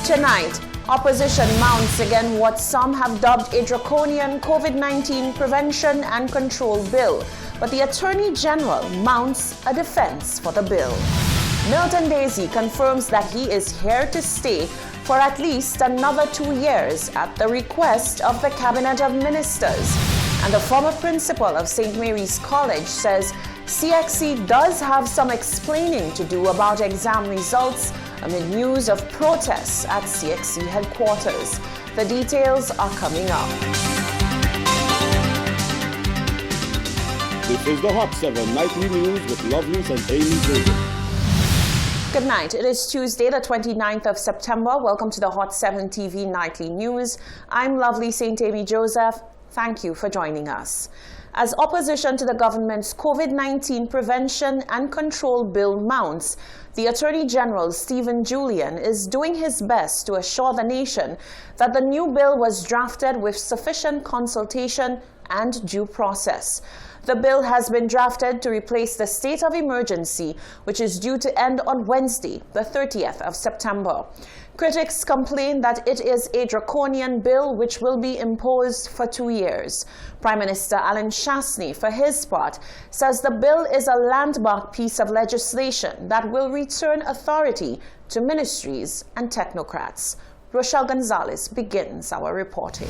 Tonight, opposition mounts again what some have dubbed a draconian COVID-19 prevention and control bill, but the Attorney General mounts a defense for the bill. Milton Daisy confirms that he is here to stay for at least another 2 years at the request of the Cabinet of Ministers. And the former principal of St. Mary's College says CXC does have some explaining to do about exam results amid news of protests at CXC headquarters. The details are coming up. This is the Hot 7 Nightly News with Lovelace and Amy Joseph. Good night. It is Tuesday, the 29th of September. Welcome to the Hot 7 TV Nightly News. I'm Lovely St. Amy Joseph. Thank you for joining us. As opposition to the government's COVID-19 prevention and control bill mounts, the Attorney General, Stephen Julian, is doing his best to assure the nation that the new bill was drafted with sufficient consultation and due process. The bill has been drafted to replace the state of emergency, which is due to end on Wednesday, the 30th of September. Critics complain that it is a draconian bill which will be imposed for 2 years. Prime Minister Alan Shasney, for his part, says the bill is a landmark piece of legislation that will return authority to ministries and technocrats. Rochelle Gonzalez begins our reporting.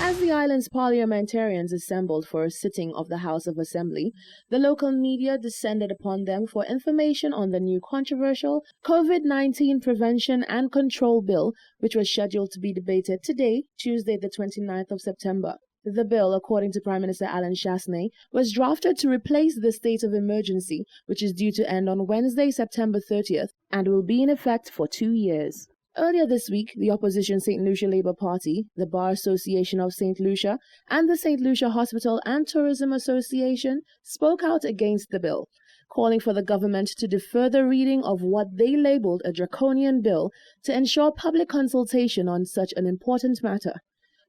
As the island's parliamentarians assembled for a sitting of the House of Assembly, the local media descended upon them for information on the new controversial COVID-19 Prevention and Control Bill, which was scheduled to be debated today, Tuesday the 29th of September. The bill, according to Prime Minister Alan Shasney, was drafted to replace the state of emergency, which is due to end on Wednesday, September 30th, and will be in effect for 2 years. Earlier this week, the opposition St. Lucia Labour Party, the Bar Association of St. Lucia, and the St. Lucia Hospital and Tourism Association spoke out against the bill, calling for the government to defer the reading of what they labelled a draconian bill to ensure public consultation on such an important matter.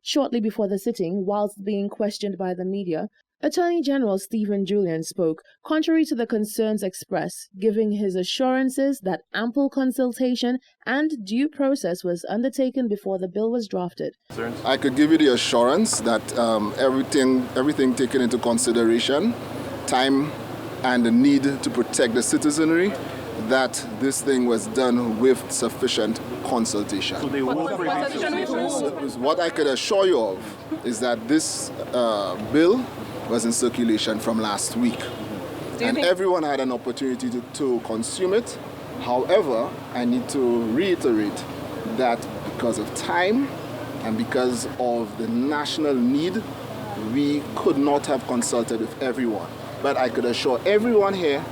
Shortly before the sitting, whilst being questioned by the media, Attorney General Stephen Julian spoke, contrary to the concerns expressed, giving his assurances that ample consultation and due process was undertaken before the bill was drafted. I could give you the assurance that everything taken into consideration, time and the need to protect the citizenry, that this thing was done with sufficient consultation. So they will What I could assure you of is that this bill was in circulation from last week. And everyone had an opportunity to consume it. However, I need to reiterate that because of time and because of the national need, we could not have consulted with everyone. But I could assure everyone here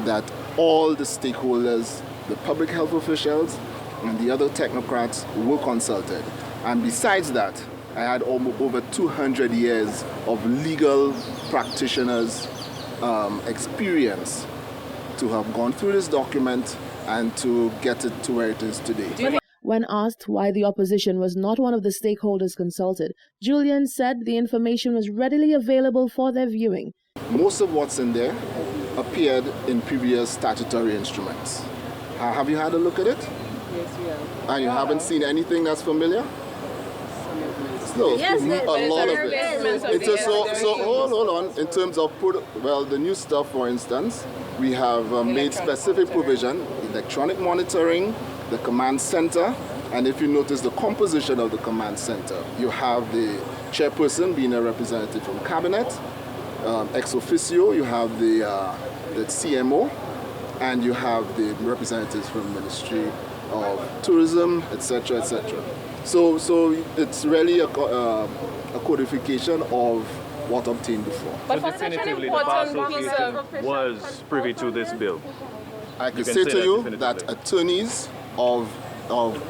that all the stakeholders, the public health officials, and the other technocrats were consulted. And besides that, I had over 200 years of legal practitioners' experience to have gone through this document and to get it to where it is today. When asked why the opposition was not one of the stakeholders consulted, Julian said the information was readily available for their viewing. Most of what's in there appeared in previous statutory instruments. Have you had a look at it? Yes, we have. And you haven't seen anything that's familiar? No, Yes, a lot of it. So hold on. In terms of the new stuff, for instance, we have made specific provision: electronic monitoring, the command center, and if you notice the composition of the command center, you have the chairperson being a representative from cabinet, ex officio, you have the CMO, and you have the representatives from Ministry of Tourism, etc., etc. So it's really a codification of what obtained before. But definitively, the Bar Association was privy to this bill. I can say to you that attorneys of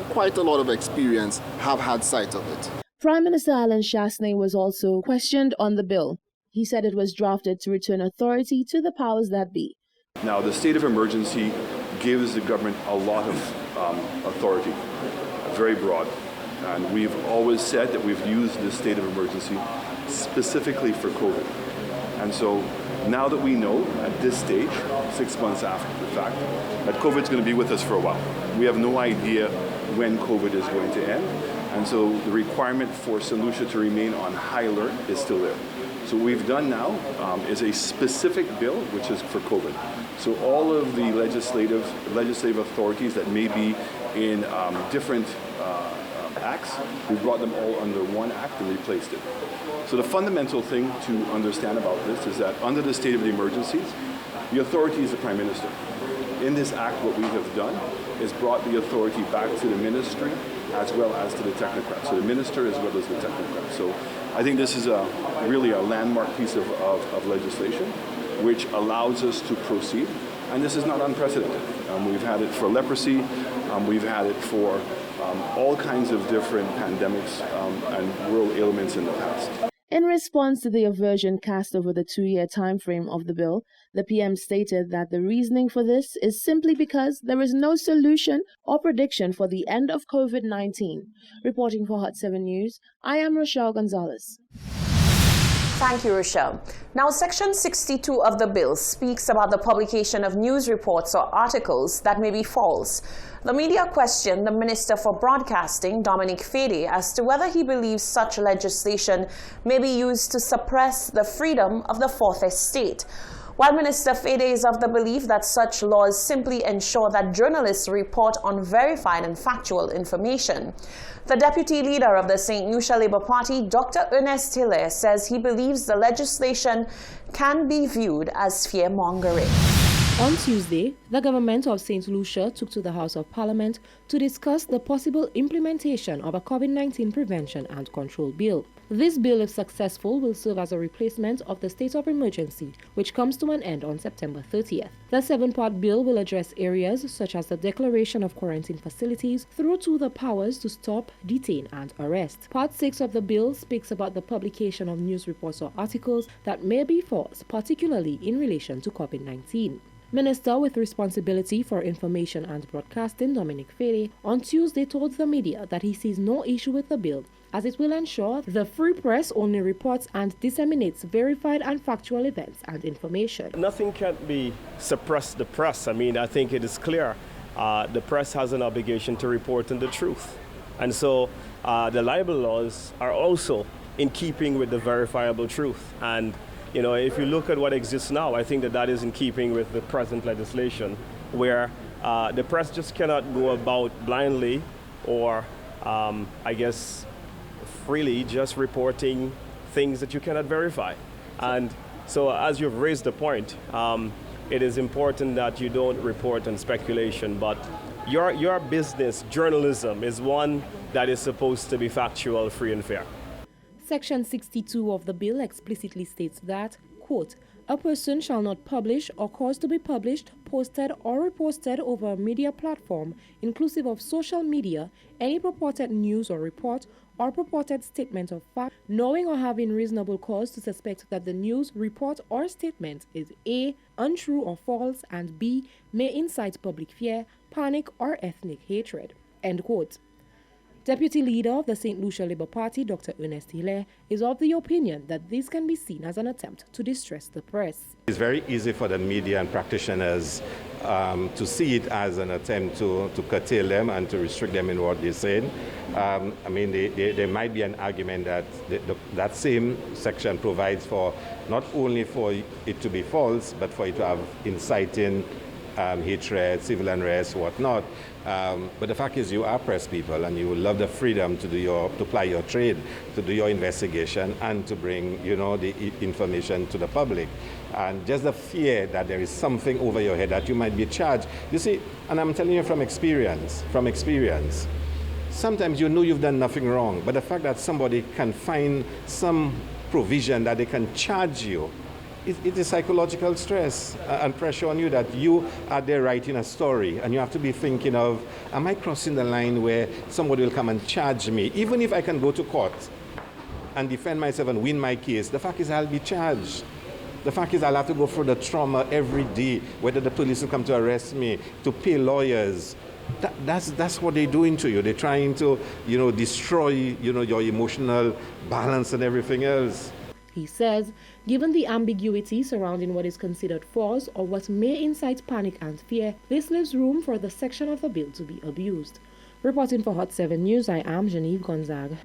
quite a lot of experience have had sight of it. Prime Minister Alan Shasney was also questioned on the bill. He said it was drafted to return authority to the powers that be. Now, the state of emergency gives the government a lot of authority, very broad. And we've always said that we've used the state of emergency specifically for COVID. And so now that we know at this stage, 6 months after the fact, that COVID's going to be with us for a while. We have no idea when COVID is going to end. And so the requirement for St. Lucia to remain on high alert is still there. So what we've done now is a specific bill, which is for COVID. So all of the legislative authorities that may be in different acts, we brought them all under one act and replaced it. So the fundamental thing to understand about this is that under the state of the emergencies, the authority is the Prime Minister. In this act, what we have done is brought the authority back to the ministry as well as to the technocrat. So the minister as well as the technocrat. So I think this is really a landmark piece of legislation which allows us to proceed. And this is not unprecedented. We've had it for leprosy. We've had it for all kinds of different pandemics and world ailments in the past. In response to the aversion cast over the 2-year time frame of the bill, the PM stated that the reasoning for this is simply because there is no solution or prediction for the end of COVID-19. Reporting for Hot 7 News, I am Rochelle Gonzalez. Thank you, Rochelle. Now, Section 62 of the bill speaks about the publication of news reports or articles that may be false. The media questioned the Minister for Broadcasting, Dominic Fede, as to whether he believes such legislation may be used to suppress the freedom of the Fourth Estate. While Minister Fede is of the belief that such laws simply ensure that journalists report on verified and factual information, the deputy leader of the St. Lucia Labour Party, Dr. Ernest Hilaire, says he believes the legislation can be viewed as fear-mongering. On Tuesday, the government of St. Lucia took to the House of Parliament to discuss the possible implementation of a COVID-19 prevention and control bill. This bill, if successful, will serve as a replacement of the state of emergency, which comes to an end on September 30th. The 7-part bill will address areas such as the declaration of quarantine facilities through to the powers to stop, detain, and arrest. Part 6 of the bill speaks about the publication of news reports or articles that may be false, particularly in relation to COVID-19. Minister with responsibility for information and broadcasting, Dominic Fede, on Tuesday told the media that he sees no issue with the bill, as it will ensure the free press only reports and disseminates verified and factual events and information. Nothing can be suppress the press. I mean, I think it is clear the press has an obligation to report on the truth. And so the libel laws are also in keeping with the verifiable truth. And you know, if you look at what exists now, I think that is in keeping with the present legislation, where the press just cannot go about blindly or, I guess, freely just reporting things that you cannot verify. And so as you've raised the point, it is important that you don't report on speculation, but your business, journalism, is one that is supposed to be factual, free and fair. Section 62 of the bill explicitly states that, quote, a person shall not publish or cause to be published, posted or reposted over a media platform, inclusive of social media, any purported news or report or purported statement of fact, knowing or having reasonable cause to suspect that the news, report or statement is A, untrue or false, and B, may incite public fear, panic or ethnic hatred, end quote. Deputy leader of the St. Lucia Labour Party, Dr. Ernest Hilaire, is of the opinion that this can be seen as an attempt to distress the press. It's very easy for the media and practitioners to see it as an attempt to curtail them and to restrict them in what they're saying. I mean, there might be an argument that that same section provides for not only for it to be false, but for it to have inciting hatred, civil unrest, whatnot. But the fact is, you are press people, and you love the freedom to ply your trade, to do your investigation, and to bring, the information to the public. And just the fear that there is something over your head that you might be charged. You see, and I'm telling you from experience. Sometimes you've done nothing wrong, but the fact that somebody can find some provision that they can charge you, it is psychological stress and pressure on you that you are there writing a story, and you have to be thinking of, am I crossing the line where somebody will come and charge me? Even if I can go to court and defend myself and win my case, the fact is I'll be charged. The fact is I'll have to go through the trauma every day, whether the police will come to arrest me, to pay lawyers. That's what they're doing to you. They're trying to, destroy, your emotional balance and everything else. He says, given the ambiguity surrounding what is considered false or what may incite panic and fear, this leaves room for the section of the bill to be abused. Reporting for Hot 7 News, I am Genevieve Gonzaga.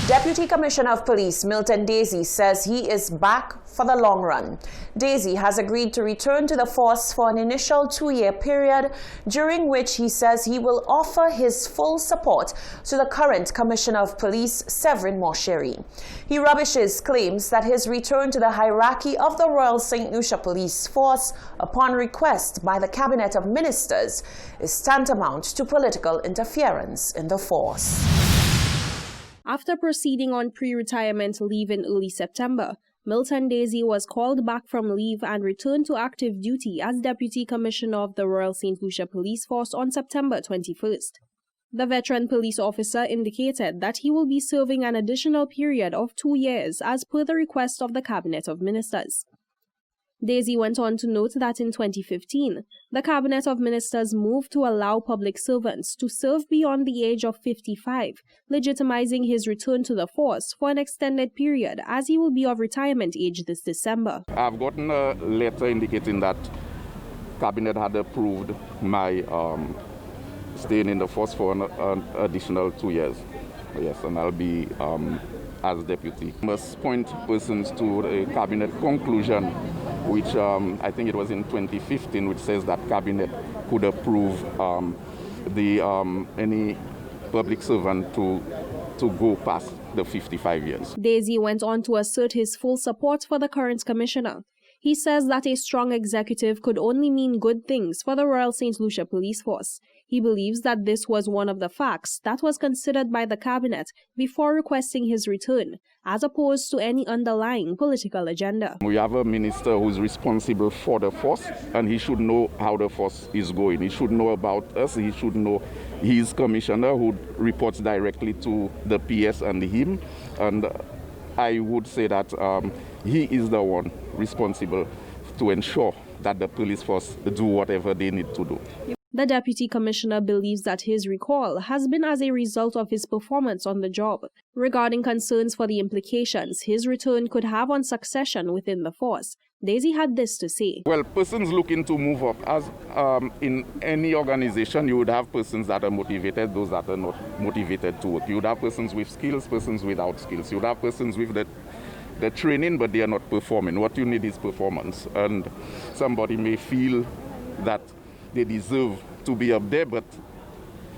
Deputy Commissioner of Police Milton Daisy says he is back for the long run. Daisy has agreed to return to the force for an initial 2-year period, during which he says he will offer his full support to the current Commissioner of Police, Severin Mosheri. He rubbishes claims that his return to the hierarchy of the Royal St. Lucia Police Force upon request by the Cabinet of Ministers is tantamount to political interference in the force. After proceeding on pre-retirement leave in early September, Milton Daisy was called back from leave and returned to active duty as Deputy Commissioner of the Royal St. Lucia Police Force on September 21st. The veteran police officer indicated that he will be serving an additional period of 2 years as per the request of the Cabinet of Ministers. Daisy went on to note that in 2015, the Cabinet of Ministers moved to allow public servants to serve beyond the age of 55, legitimizing his return to the force for an extended period as he will be of retirement age this December. I've gotten a letter indicating that Cabinet had approved my staying in the force for an additional 2 years. Yes, and I'll be as deputy. Must point persons to the Cabinet conclusion, which I think it was in 2015, which says that Cabinet could approve any public servant to go past the 55 years. Daisy went on to assert his full support for the current commissioner. He says that a strong executive could only mean good things for the Royal St. Lucia Police Force. He believes that this was one of the facts that was considered by the Cabinet before requesting his return, as opposed to any underlying political agenda. We have a minister who's responsible for the force, and he should know how the force is going. He should know about us. He should know his commissioner, who reports directly to the PS and him. And I would say that he is the one responsible to ensure that the police force do whatever they need to do. The Deputy Commissioner believes that his recall has been as a result of his performance on the job. Regarding concerns for the implications his return could have on succession within the force, Daisy had this to say. Well, persons looking to move up, as in any organization, you would have persons that are motivated, those that are not motivated to work. You would have persons with skills, persons without skills. You would have persons with the training, but they are not performing. What you need is performance. And somebody may feel that they deserve to be up there, but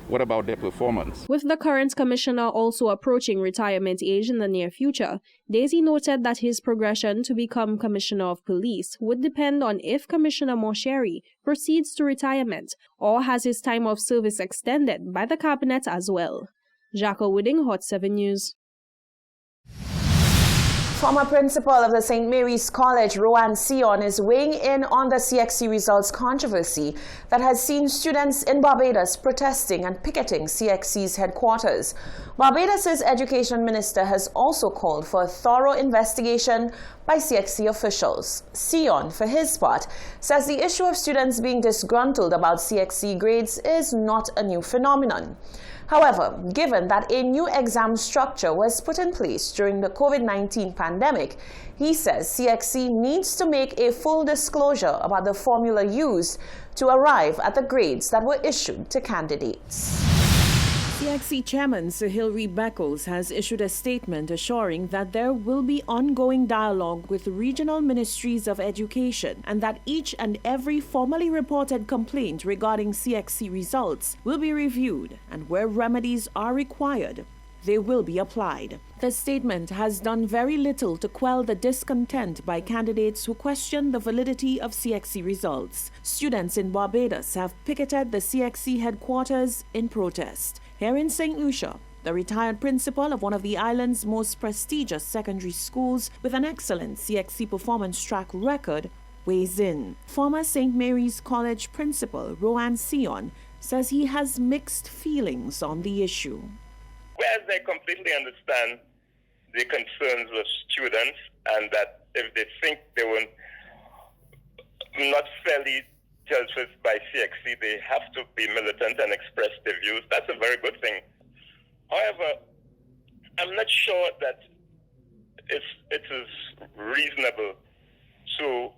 what about their performance? With the current commissioner also approaching retirement age in the near future, Daisy noted that his progression to become Commissioner of Police would depend on if Commissioner Mosheri proceeds to retirement or has his time of service extended by the Cabinet as well. Jacko Wooding, Hot 7 News. Former principal of the St. Mary's College, Rowan Sion, is weighing in on the CXC results controversy that has seen students in Barbados protesting and picketing CXC's headquarters. Barbados's education minister has also called for a thorough investigation by CXC officials. Sion, for his part, says the issue of students being disgruntled about CXC grades is not a new phenomenon. However, given that a new exam structure was put in place during the COVID-19 pandemic, he says CXC needs to make a full disclosure about the formula used to arrive at the grades that were issued to candidates. CXC Chairman Sir Hilary Beckles has issued a statement assuring that there will be ongoing dialogue with regional ministries of education and that each and every formally reported complaint regarding CXC results will be reviewed, and where remedies are required, they will be applied. The statement has done very little to quell the discontent by candidates who question the validity of CXC results. Students in Barbados have picketed the CXC headquarters in protest. Here in St. Lucia, the retired principal of one of the island's most prestigious secondary schools with an excellent CXC performance track record weighs in. Former St. Mary's College principal Rowan Sion says he has mixed feelings on the issue. Whereas I completely understand the concerns of students and that if they think they were not fairly dealt with by CXC, they have to be militant and express their views. That's a very good thing. However, I'm not sure that it is reasonable to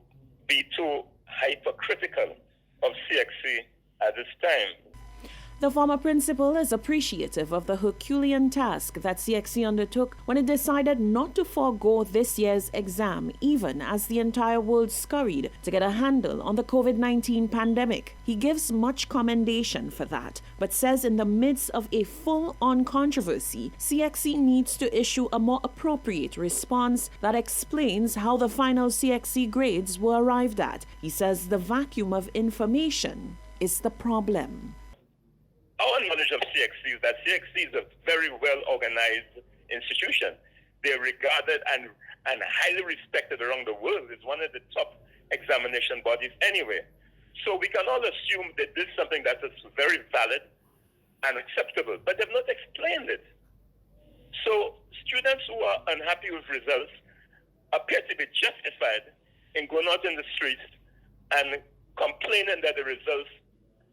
be too hypercritical of CXC at this time. The former principal is appreciative of the Herculean task that CXC undertook when it decided not to forego this year's exam, even as the entire world scurried to get a handle on the COVID-19 pandemic. He gives much commendation for that, but says in the midst of a full-on controversy, CXC needs to issue a more appropriate response that explains how the final CXC grades were arrived at. He says the vacuum of information is the problem. Our knowledge of CXC is that CXC is a very well-organized institution. They're regarded and highly respected around the world. It's one of the top examination bodies anyway. So we can all assume that this is something that is very valid and acceptable, but they've not explained it. So students who are unhappy with results appear to be justified in going out in the streets and complaining that the results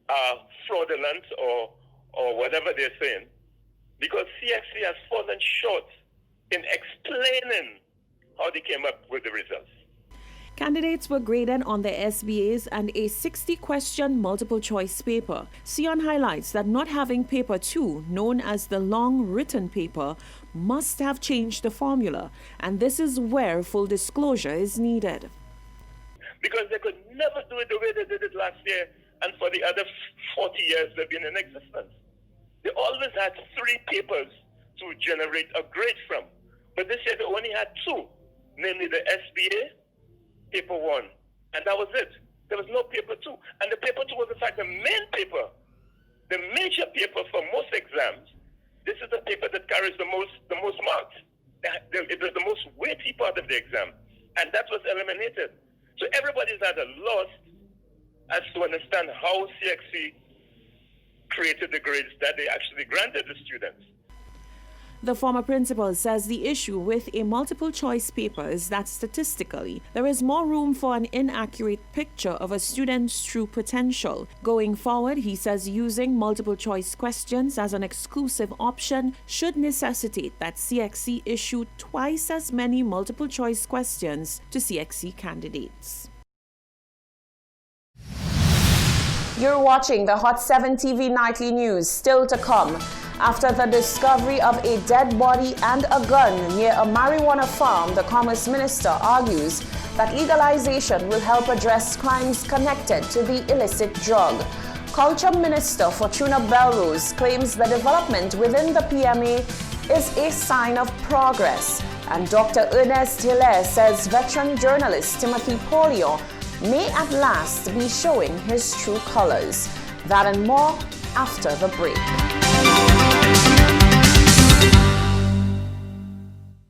are fraudulent or whatever they're saying, because CXC has fallen short in explaining how they came up with the results. Candidates were graded on their SBAs and a 60-question multiple-choice paper. Sion highlights that not having paper 2, known as the long written paper, must have changed the formula, and this is where full disclosure is needed. Because they could never do it the way they did it last year, and for the other 40 years they've been in existence. They always had 3 papers to generate a grade from, but this year they only had 2, namely the SBA, paper 1, and that was it. There was no paper 2, and the paper 2 was in fact the main paper, the major paper for most exams. This is the paper that carries the most marks. It is the most weighty part of the exam, and that was eliminated. So everybody's at a loss as to understand how CXC created the grades that they actually granted the students. The former principal says the issue with a multiple-choice paper is that statistically, there is more room for an inaccurate picture of a student's true potential. Going forward, he says using multiple-choice questions as an exclusive option should necessitate that CXC issue twice as many multiple-choice questions to CXC candidates. You're watching the Hot 7 TV Nightly News. Still to come. After the discovery of a dead body and a gun near a marijuana farm, the Commerce Minister argues that legalization will help address crimes connected to the illicit drug. Culture Minister Fortuna Belrose claims the development within the PMA is a sign of progress. And Dr. Ernest Hilaire says veteran journalist Timothy Polio may at last be showing his true colors. That and more after the break.